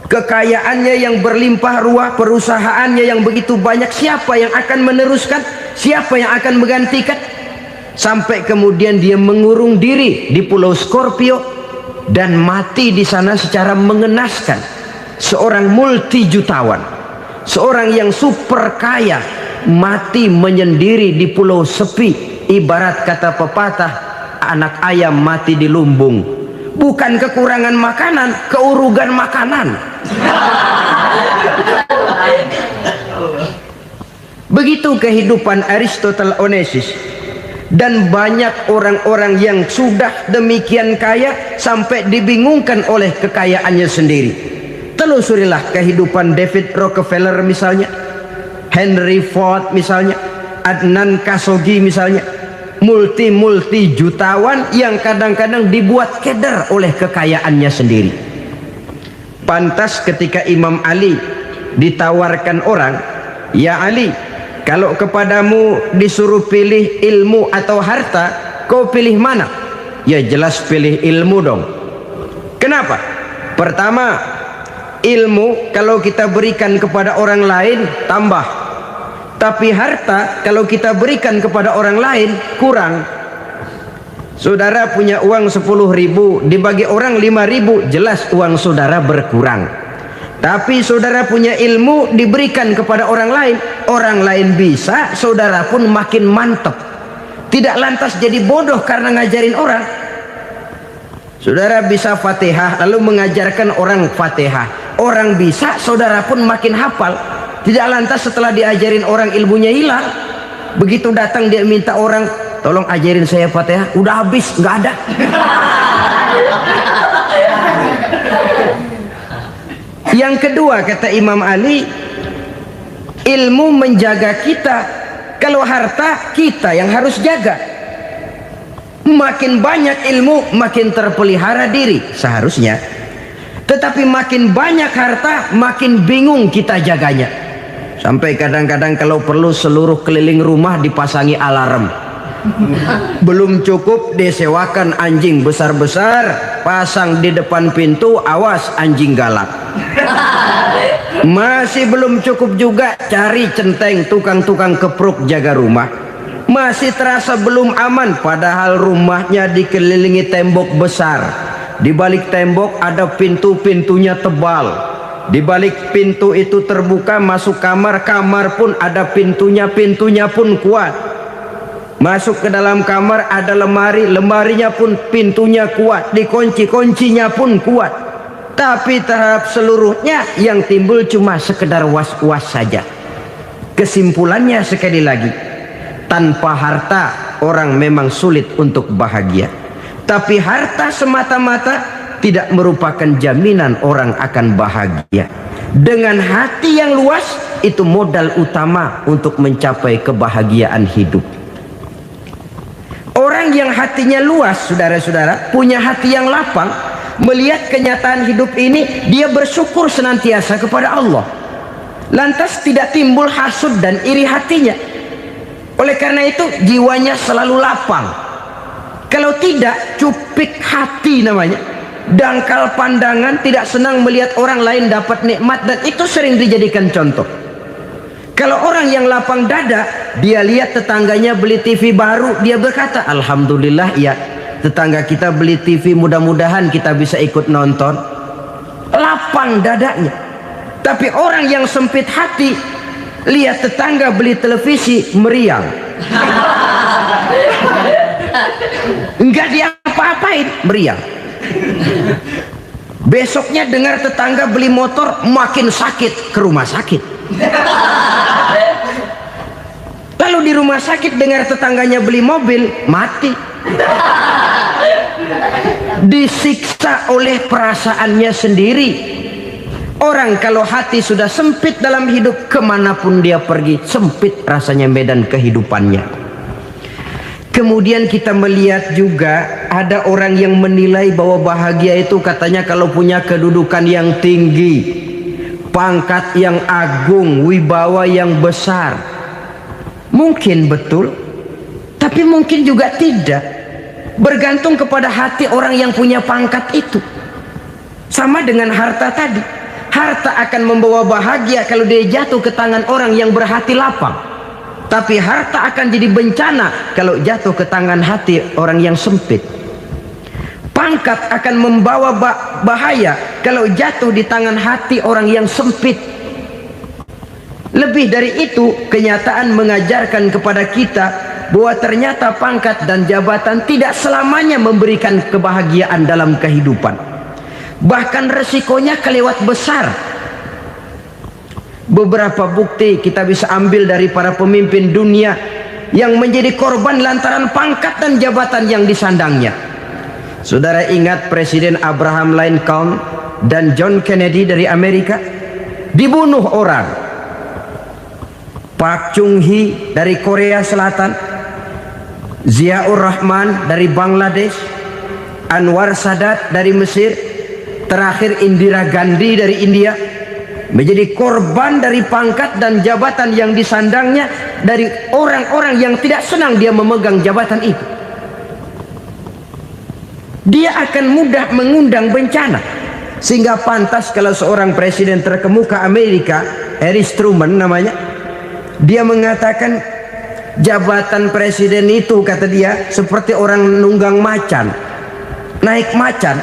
kekayaannya yang berlimpah ruah, perusahaannya yang begitu banyak, siapa yang akan meneruskan? Siapa yang akan menggantikan? Sampai kemudian dia mengurung diri di Pulau Scorpio dan mati di sana secara mengenaskan. Seorang multi jutawan, seorang yang super kaya, mati menyendiri di pulau sepi. Ibarat kata pepatah, anak ayam mati di lumbung. Bukan kekurangan makanan, keurugan makanan. Begitu kehidupan Aristotle Onassis. Dan banyak orang-orang yang sudah demikian kaya sampai dibingungkan oleh kekayaannya sendiri. Telusurilah kehidupan David Rockefeller misalnya, Henry Ford misalnya, Adnan Khashoggi misalnya, multi jutawan yang kadang-kadang dibuat keder oleh kekayaannya sendiri. Pantas ketika Imam Ali ditawarkan orang, "Ya Ali, kalau kepadamu disuruh pilih ilmu atau harta, kau pilih mana?" Ya jelas pilih ilmu dong. Kenapa? Pertama, ilmu kalau kita berikan kepada orang lain tambah. Tapi harta kalau kita berikan kepada orang lain kurang. Saudara punya uang 10.000, dibagi orang 5.000, jelas uang saudara berkurang. Tapi saudara punya ilmu diberikan kepada orang lain bisa, saudara pun makin mantap. Tidak lantas jadi bodoh karena ngajarin orang. Saudara bisa Fatihah lalu mengajarkan orang Fatihah. Orang bisa, saudara pun makin hafal. Tidak lantas setelah diajarin orang ilmunya hilang. Begitu datang dia minta orang, "Tolong ajarin saya Fatihah." Udah habis, nggak ada. Yang kedua kata Imam Ali, ilmu menjaga kita. Kalau harta kita yang harus jaga. Makin banyak ilmu makin terpelihara diri seharusnya. Tetapi makin banyak harta makin bingung kita jaganya. Sampai kadang-kadang kalau perlu seluruh keliling rumah dipasangi alarm. Belum cukup disewakan anjing besar-besar, pasang di depan pintu, awas anjing galak. Masih belum cukup juga, cari centeng tukang-tukang kepruk jaga rumah. Masih terasa belum aman, padahal rumahnya dikelilingi tembok besar. Di balik tembok ada pintu-pintunya tebal. Di balik pintu itu terbuka masuk kamar, kamar pun ada pintunya, pintunya pun kuat. Masuk ke dalam kamar ada lemari, lemarinya pun pintunya kuat, dikunci, kuncinya pun kuat. Tapi terhadap seluruhnya yang timbul cuma sekedar was-was saja. Kesimpulannya sekali lagi, tanpa harta orang memang sulit untuk bahagia. Tapi harta semata-mata tidak merupakan jaminan orang akan bahagia. Dengan hati yang luas, itu modal utama untuk mencapai kebahagiaan hidup. Orang yang hatinya luas, saudara-saudara, punya hati yang lapang, melihat kenyataan hidup ini, dia bersyukur senantiasa kepada Allah. Lantas tidak timbul hasud dan iri hatinya. Oleh karena itu jiwanya selalu lapang. Kalau tidak, cupik hati namanya, dangkal pandangan, tidak senang melihat orang lain dapat nikmat, dan itu sering dijadikan contoh. Kalau orang yang lapang dada, dia lihat tetangganya beli TV baru, dia berkata, "Alhamdulillah ya, tetangga kita beli TV, mudah-mudahan kita bisa ikut nonton." Lapang dadanya. Tapi orang yang sempit hati, lihat tetangga beli televisi, meriang. Enggak diapa-apain, meriang. Besoknya dengar tetangga beli motor, makin sakit, ke rumah sakit. Lalu di rumah sakit dengar tetangganya beli mobil, mati. Disiksa oleh perasaannya sendiri. Orang kalau hati sudah sempit dalam hidup, kemanapun dia pergi, sempit rasanya medan kehidupannya. Kemudian kita melihat juga ada orang yang menilai bahwa bahagia itu katanya kalau punya kedudukan yang tinggi, pangkat yang agung, wibawa yang besar. Mungkin betul, tapi mungkin juga tidak. Bergantung kepada hati orang yang punya pangkat itu. Sama dengan harta tadi. Harta akan membawa bahagia kalau dia jatuh ke tangan orang yang berhati lapang. Tapi harta akan jadi bencana kalau jatuh ke tangan hati orang yang sempit. Pangkat akan membawa bahaya kalau jatuh di tangan hati orang yang sempit. Lebih dari itu, kenyataan mengajarkan kepada kita bahwa ternyata pangkat dan jabatan tidak selamanya memberikan kebahagiaan dalam kehidupan. Bahkan resikonya kelewat besar. Beberapa bukti kita bisa ambil dari para pemimpin dunia yang menjadi korban lantaran pangkat dan jabatan yang disandangnya. Saudara ingat Presiden Abraham Lincoln dan John Kennedy dari Amerika? Dibunuh orang. Park Chung-hee dari Korea Selatan, Ziaur Rahman dari Bangladesh, Anwar Sadat dari Mesir, terakhir Indira Gandhi dari India, menjadi korban dari pangkat dan jabatan yang disandangnya dari orang-orang yang tidak senang dia memegang jabatan itu. Dia akan mudah mengundang bencana. Sehingga pantas kalau seorang presiden terkemuka Amerika, Harry Truman namanya, dia mengatakan jabatan presiden itu, kata dia, seperti orang nunggang macan, naik macan.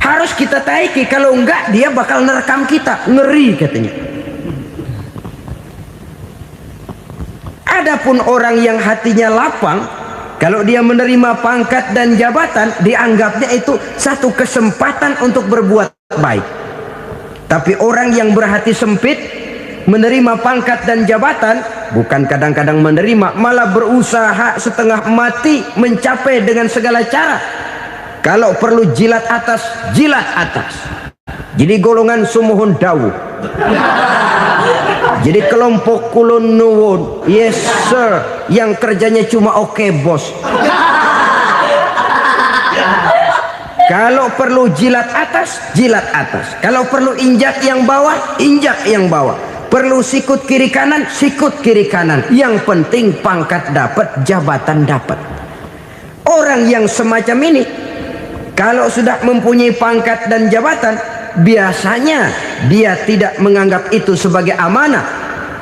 Harus kita taiki, kalau enggak dia bakal nerekam kita, ngeri katanya. Adapun orang yang hatinya lapang, kalau dia menerima pangkat dan jabatan, dianggapnya itu satu kesempatan untuk berbuat baik. Tapi orang yang berhati sempit, menerima pangkat dan jabatan, bukan kadang-kadang menerima, malah berusaha setengah mati mencapai dengan segala cara. Kalau perlu jilat atas, jilat atas. Jadi golongan sumuhun dawu. Jadi kelompok kulon nuwun, yes sir, yang kerjanya cuma oke bos. Kalau perlu jilat atas, jilat atas. Kalau perlu injak yang bawah, injak yang bawah. Perlu sikut kiri kanan, sikut kiri kanan. Yang penting pangkat dapat, jabatan dapat. Orang yang semacam ini, kalau sudah mempunyai pangkat dan jabatan, biasanya dia tidak menganggap itu sebagai amanah,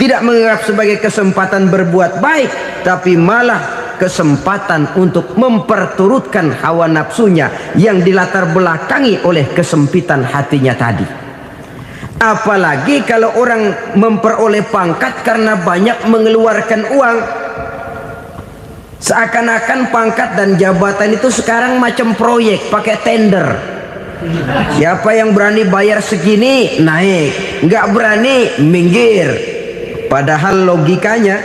tidak menganggap sebagai kesempatan berbuat baik, tapi malah kesempatan untuk memperturutkan hawa nafsunya yang dilatar belakangi oleh kesempitan hatinya tadi. Apalagi kalau orang memperoleh pangkat karena banyak mengeluarkan uang. Seakan-akan pangkat dan jabatan itu sekarang macam proyek, pakai tender. Siapa yang berani bayar segini naik, nggak berani minggir. Padahal logikanya,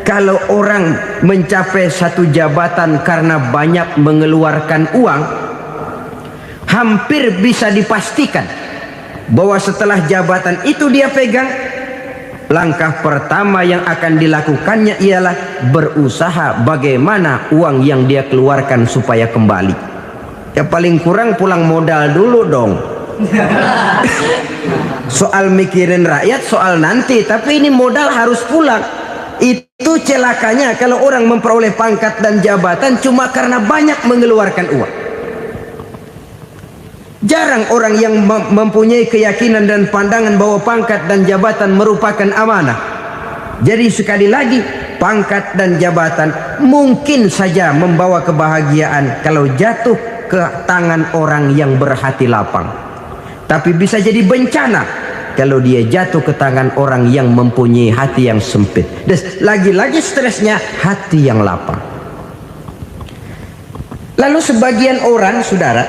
kalau orang mencapai satu jabatan karena banyak mengeluarkan uang, hampir bisa dipastikan bahwa setelah jabatan itu dia pegang, langkah pertama yang akan dilakukannya ialah berusaha bagaimana uang yang dia keluarkan supaya kembali. Ya paling kurang pulang modal dulu dong. Soal mikirin rakyat soal nanti, tapi ini modal harus pulang. Itu celakanya kalau orang memperoleh pangkat dan jabatan cuma karena banyak mengeluarkan uang. Jarang orang yang mempunyai keyakinan dan pandangan bahwa pangkat dan jabatan merupakan amanah. Jadi sekali lagi, pangkat dan jabatan mungkin saja membawa kebahagiaan kalau jatuh ke tangan orang yang berhati lapang. Tapi bisa jadi bencana kalau dia jatuh ke tangan orang yang mempunyai hati yang sempit. Dan lagi-lagi stresnya hati yang lapang. Lalu sebagian orang, saudara,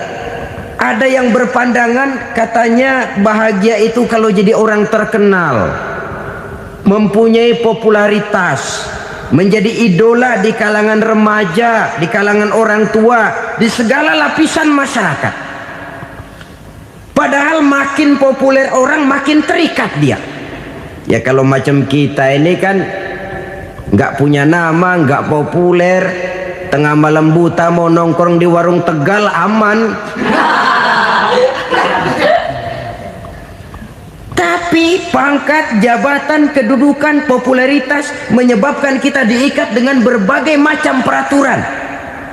ada yang berpandangan katanya bahagia itu kalau jadi orang terkenal, mempunyai popularitas, menjadi idola di kalangan remaja, di kalangan orang tua, di segala lapisan masyarakat. Padahal makin populer orang makin terikat dia. Ya kalau macam kita ini kan nggak punya nama, nggak populer, tengah malam buta mau nongkrong di warung Tegal aman. Tapi pangkat, jabatan, kedudukan, popularitas menyebabkan kita diikat dengan berbagai macam peraturan.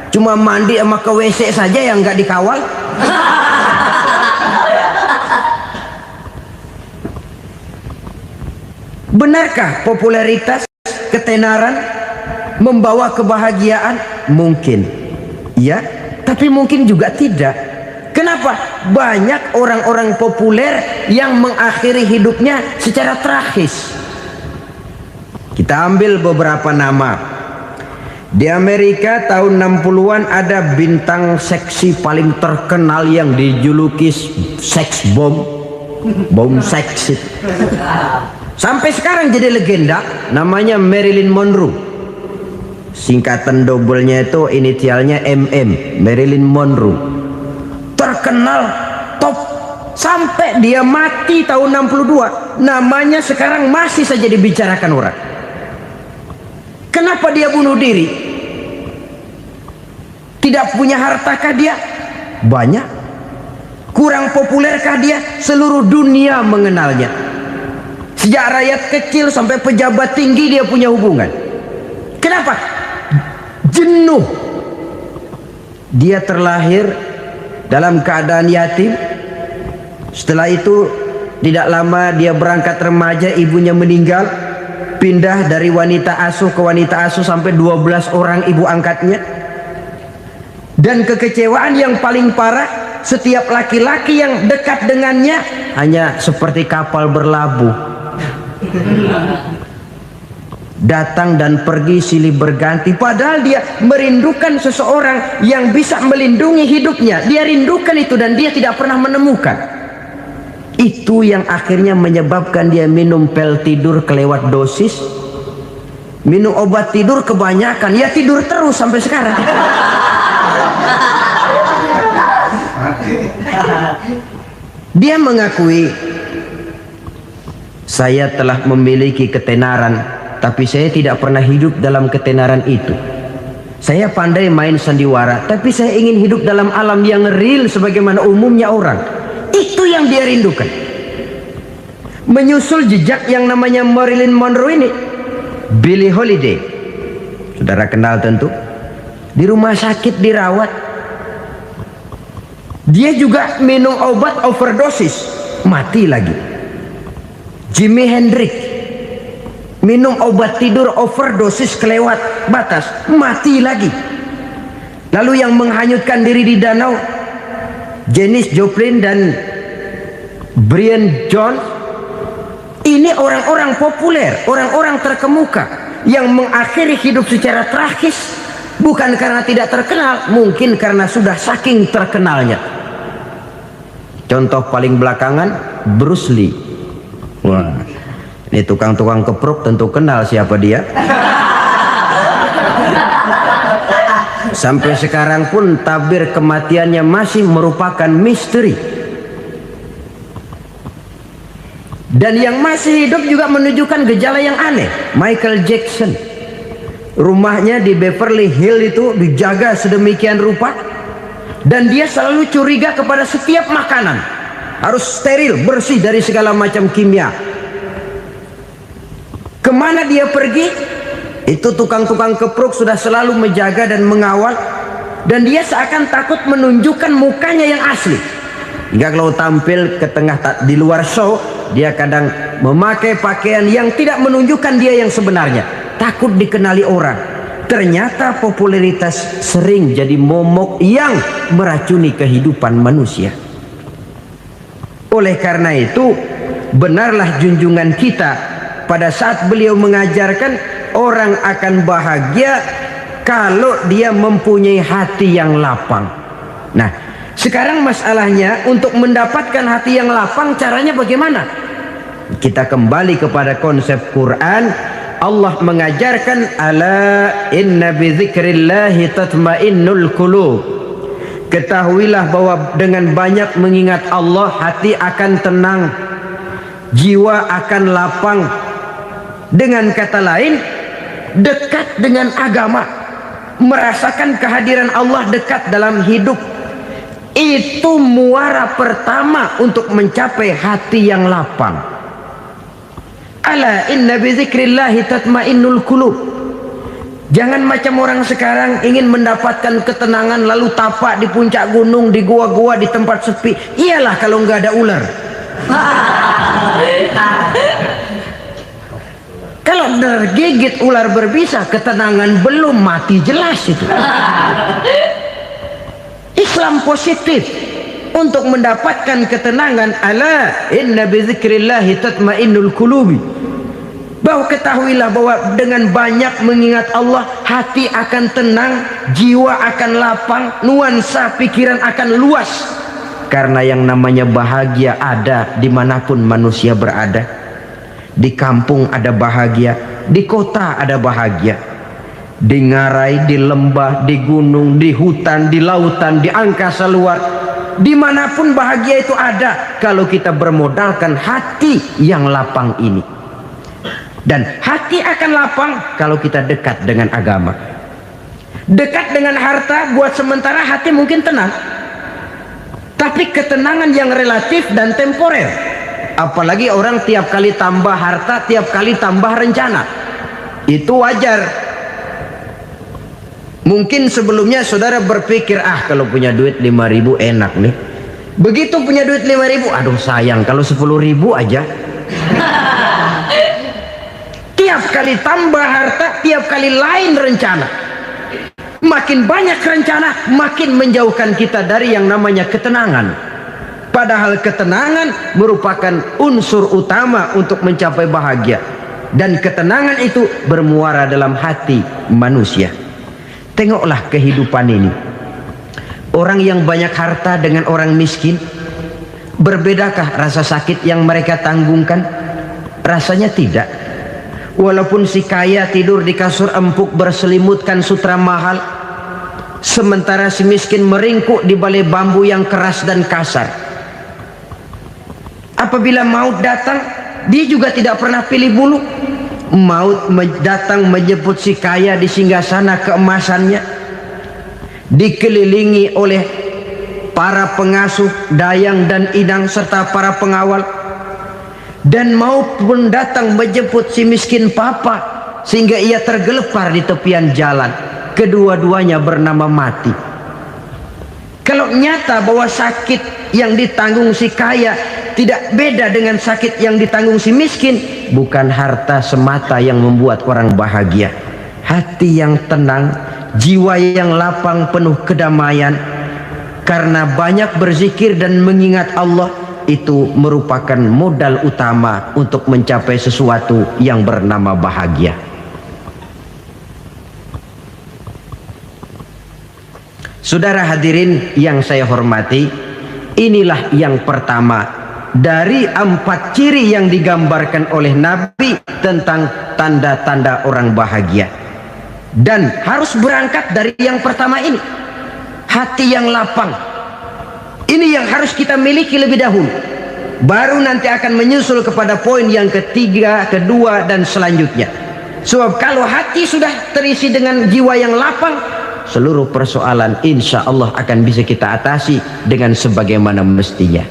Cuma mandi sama ke WC saja yang nggak dikawal. Benarkah popularitas, ketenaran membawa kebahagiaan? Mungkin ya, tapi mungkin juga tidak. Kenapa? Banyak orang-orang populer yang mengakhiri hidupnya secara tragis. Kita ambil beberapa nama. Di Amerika tahun 60-an ada bintang seksi paling terkenal yang dijuluki seks bom, bom seksi. Sampai sekarang jadi legenda, namanya Marilyn Monroe. Singkatan double-nya itu inisialnya MM, Marilyn Monroe. Terkenal, top, sampai dia mati tahun 62. Namanya sekarang masih saja dibicarakan orang. Kenapa dia bunuh diri? Tidak punya hartakah dia? Banyak. Kurang populerkah dia? Seluruh dunia mengenalnya. Sejak rakyat kecil sampai pejabat tinggi dia punya hubungan. Kenapa? Jenuh. Dia terlahir dalam keadaan yatim. Setelah itu tidak lama dia berangkat remaja, ibunya meninggal. Pindah dari wanita asuh ke wanita asuh sampai 12 orang ibu angkatnya. Dan kekecewaan yang paling parah, setiap laki-laki yang dekat dengannya hanya seperti kapal berlabuh. Datang dan pergi silih berganti, padahal dia merindukan seseorang yang bisa melindungi hidupnya. Dia rindukan itu dan dia tidak pernah menemukan. Itu yang akhirnya menyebabkan dia minum pil tidur kelewat dosis, minum obat tidur kebanyakan, ya tidur terus sampai sekarang. Dia mengakui, saya telah memiliki ketenaran, tapi saya tidak pernah hidup dalam ketenaran itu. Saya pandai main sandiwara, tapi saya ingin hidup dalam alam yang real sebagaimana umumnya orang. Itu yang dia rindukan. Menyusul jejak yang namanya Marilyn Monroe ini, Billie Holiday, saudara kenal tentu, di rumah sakit dirawat. Dia juga minum obat overdosis, mati lagi. Jimi Hendrix minum obat tidur overdosis kelewat batas, mati lagi. Lalu yang menghanyutkan diri di danau, Janis Joplin dan Brian Jones. Ini orang-orang populer, orang-orang terkemuka yang mengakhiri hidup secara tragis, bukan karena tidak terkenal, mungkin karena sudah saking terkenalnya. Contoh paling belakangan, Bruce Lee. Wah, ini tukang-tukang keprok tentu kenal siapa dia. Sampai sekarang pun tabir kematiannya masih merupakan misteri. Dan yang masih hidup juga menunjukkan gejala yang aneh. Michael Jackson, rumahnya di Beverly Hills itu dijaga sedemikian rupa, dan dia selalu curiga kepada setiap makanan harus steril, bersih dari segala macam kimia. Kemana dia pergi, itu tukang-tukang keprok sudah selalu menjaga dan mengawal, dan dia seakan takut menunjukkan mukanya yang asli. Hingga kalau tampil ke tengah di luar show, dia kadang memakai pakaian yang tidak menunjukkan dia yang sebenarnya, takut dikenali orang. Ternyata popularitas sering jadi momok yang meracuni kehidupan manusia. Oleh karena itu, benarlah junjungan kita pada saat beliau mengajarkan orang akan bahagia kalau dia mempunyai hati yang lapang. Nah, sekarang masalahnya untuk mendapatkan hati yang lapang, caranya bagaimana? Kita kembali kepada konsep Quran. Allah mengajarkan, ala inna bi dzikrillahi tatmainnul qulub. Ketahuilah bahwa dengan banyak mengingat Allah, hati akan tenang, jiwa akan lapang. Dengan kata lain, dekat dengan agama, merasakan kehadiran Allah dekat dalam hidup. Itu muara pertama untuk mencapai hati yang lapang. Ala inna bi dzikrillahi tatmainnul qulub. Jangan macam orang sekarang ingin mendapatkan ketenangan lalu tapak di puncak gunung, di gua-gua, di tempat sepi. Iyalah kalau nggak ada ular. saudara gigit ular berbisa, ketenangan belum, mati jelas itu. Islam positif untuk mendapatkan ketenangan. Ala inna bizikrillahi tatmainnul qulubi. Bahwa ketahuilah bahwa dengan banyak mengingat Allah, hati akan tenang, jiwa akan lapang, nuansa pikiran akan luas. Karena yang namanya bahagia ada dimanapun manusia berada. Di kampung ada bahagia, di kota ada bahagia, di ngarai, di lembah, di gunung, di hutan, di lautan, di angkasa luar, dimanapun bahagia itu ada kalau kita bermodalkan hati yang lapang ini. Dan hati akan lapang kalau kita dekat dengan agama. Dekat dengan harta buat sementara hati mungkin tenang, tapi ketenangan yang relatif dan temporer. Apalagi orang tiap kali tambah harta, tiap kali tambah rencana, itu wajar. Mungkin sebelumnya saudara berpikir, kalau punya duit 5.000 enak nih. Begitu punya duit 5.000, aduh sayang kalau 10.000 aja. Tiap kali tambah harta, tiap kali lain rencana. Makin banyak rencana, makin menjauhkan kita dari yang namanya ketenangan. Padahal ketenangan merupakan unsur utama untuk mencapai bahagia. Dan ketenangan itu bermuara dalam hati manusia. Tengoklah kehidupan ini. Orang yang banyak harta dengan orang miskin, berbedakah rasa sakit yang mereka tanggungkan? Rasanya tidak. Walaupun si kaya tidur di kasur empuk berselimutkan sutra mahal, sementara si miskin meringkuk di balai bambu yang keras dan kasar. Apabila maut datang, dia juga tidak pernah pilih bulu. Maut datang menjemput si kaya di singgasana keemasannya, dikelilingi oleh para pengasuh, dayang dan idang serta para pengawal. Dan maupun datang menjemput si miskin papa sehingga ia tergelepar di tepian jalan. Kedua-duanya bernama mati. Kalau nyata bahwa sakit yang ditanggung si kaya tidak beda dengan sakit yang ditanggung si miskin, bukan harta semata yang membuat orang bahagia. Hati yang tenang, jiwa yang lapang penuh kedamaian karena banyak berzikir dan mengingat Allah, itu merupakan modal utama untuk mencapai sesuatu yang bernama bahagia. Saudara hadirin yang saya hormati, inilah yang pertama dari 4 ciri yang digambarkan oleh Nabi tentang tanda-tanda orang bahagia. Dan harus berangkat dari yang pertama ini, hati yang lapang. Ini yang harus kita miliki lebih dahulu. Baru nanti akan menyusul kepada poin yang ketiga, kedua, dan selanjutnya. Sebab kalau hati sudah terisi dengan jiwa yang lapang, seluruh persoalan insya Allah akan bisa kita atasi dengan sebagaimana mestinya.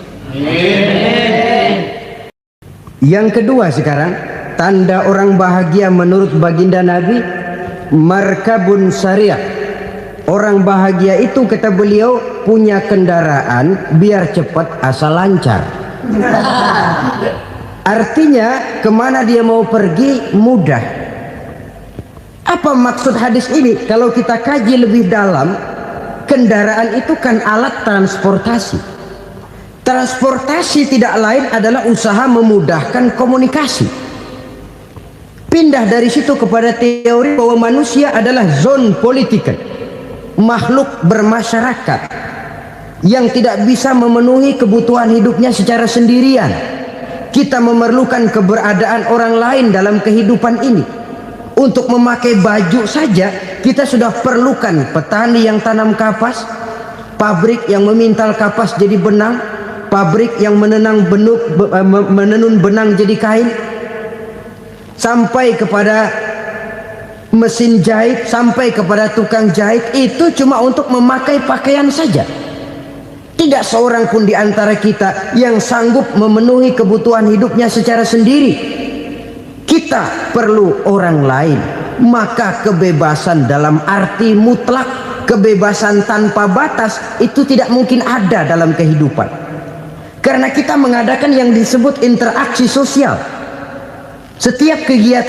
Yang kedua sekarang, tanda orang bahagia menurut baginda Nabi, markabun syariah. Orang bahagia itu, kata beliau, punya kendaraan biar cepat asal lancar. Artinya kemana dia mau pergi mudah. Apa maksud hadis ini? Kalau kita kaji lebih dalam, kendaraan itu kan alat transportasi. Transportasi tidak lain adalah usaha memudahkan komunikasi. Pindah dari situ kepada teori bahwa manusia adalah zon political, makhluk bermasyarakat yang tidak bisa memenuhi kebutuhan hidupnya secara sendirian. Kita memerlukan keberadaan orang lain dalam kehidupan ini. Untuk memakai baju saja kita sudah perlukan petani yang tanam kapas, pabrik yang memintal kapas jadi benang, pabrik yang menenun benang jadi kain, sampai kepada mesin jahit, sampai kepada tukang jahit. Itu cuma untuk memakai pakaian saja. Tidak seorang pun di antara kita yang sanggup memenuhi kebutuhan hidupnya secara sendiri. Kita perlu orang lain. Maka kebebasan dalam arti mutlak, kebebasan tanpa batas, itu tidak mungkin ada dalam kehidupan. Karena kita mengadakan yang disebut interaksi sosial. Setiap kegiatan